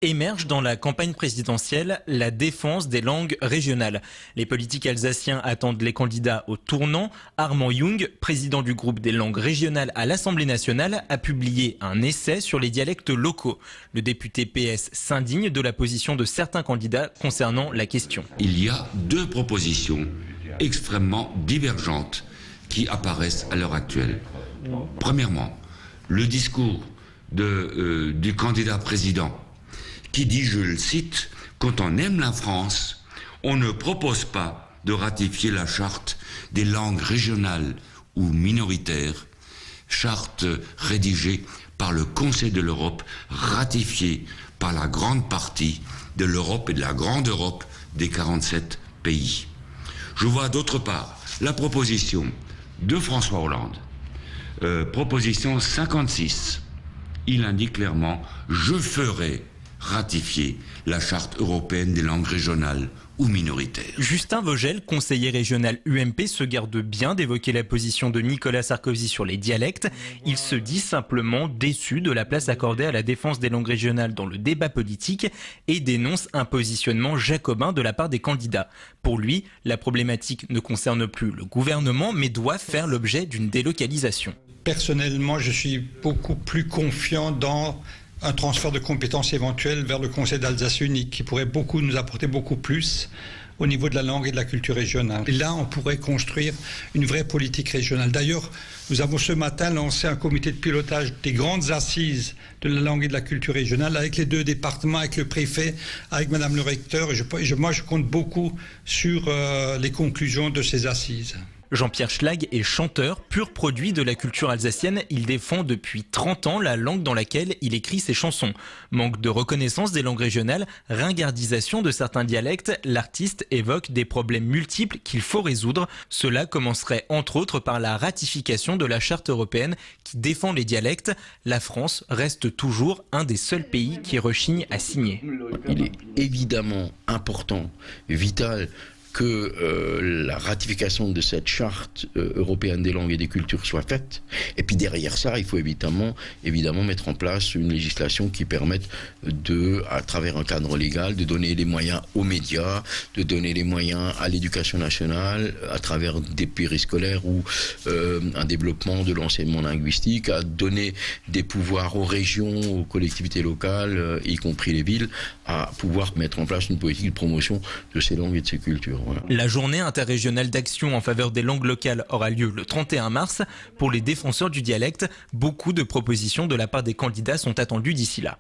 Émerge dans la campagne présidentielle la défense des langues régionales. Les politiques alsaciens attendent les candidats au tournant. Armand Jung, président du groupe des langues régionales à l'Assemblée nationale, a publié un essai sur les dialectes locaux. Le député PS s'indigne de la position de certains candidats concernant la question. Il y a deux propositions extrêmement divergentes qui apparaissent à l'heure actuelle. Premièrement, le discours du candidat président qui dit, je le cite, « Quand on aime la France, on ne propose pas de ratifier la charte des langues régionales ou minoritaires, charte rédigée par le Conseil de l'Europe, ratifiée par la grande partie de l'Europe et de la grande Europe des 47 pays. » Je vois d'autre part la proposition de François Hollande, proposition 56. Il indique clairement « Je ferai ratifier la charte européenne des langues régionales ou minoritaires. » Justin Vogel, conseiller régional UMP, se garde bien d'évoquer la position de Nicolas Sarkozy sur les dialectes. Il se dit simplement déçu de la place accordée à la défense des langues régionales dans le débat politique et dénonce un positionnement jacobin de la part des candidats. Pour lui, la problématique ne concerne plus le gouvernement, mais doit faire l'objet d'une délocalisation. Personnellement, je suis beaucoup plus confiant dans un transfert de compétences éventuel vers le Conseil d'Alsace unique qui pourrait nous apporter beaucoup plus au niveau de la langue et de la culture régionale. Et là, on pourrait construire une vraie politique régionale. D'ailleurs, nous avons ce matin lancé un comité de pilotage des grandes assises de la langue et de la culture régionale avec les deux départements, avec le préfet, avec Madame le recteur. Et moi, je compte beaucoup sur les conclusions de ces assises. Jean-Pierre Schlag est chanteur, pur produit de la culture alsacienne. Il défend depuis 30 ans la langue dans laquelle il écrit ses chansons. Manque de reconnaissance des langues régionales, ringardisation de certains dialectes, l'artiste évoque des problèmes multiples qu'il faut résoudre. Cela commencerait entre autres par la ratification de la charte européenne qui défend les dialectes. La France reste toujours un des seuls pays qui rechigne à signer. Il est évidemment important, vital, que la ratification de cette charte européenne des langues et des cultures soit faite. Et puis derrière ça, il faut évidemment mettre en place une législation qui permette à travers un cadre légal, de donner les moyens aux médias, de donner les moyens à l'éducation nationale, à travers des périscolaires ou un développement de l'enseignement linguistique, à donner des pouvoirs aux régions, aux collectivités locales, y compris les villes, à pouvoir mettre en place une politique de promotion de ces langues et de ces cultures. Voilà. La journée interrégionale d'action en faveur des langues locales aura lieu le 31 mars. Pour les défenseurs du dialecte, beaucoup de propositions de la part des candidats sont attendues d'ici là.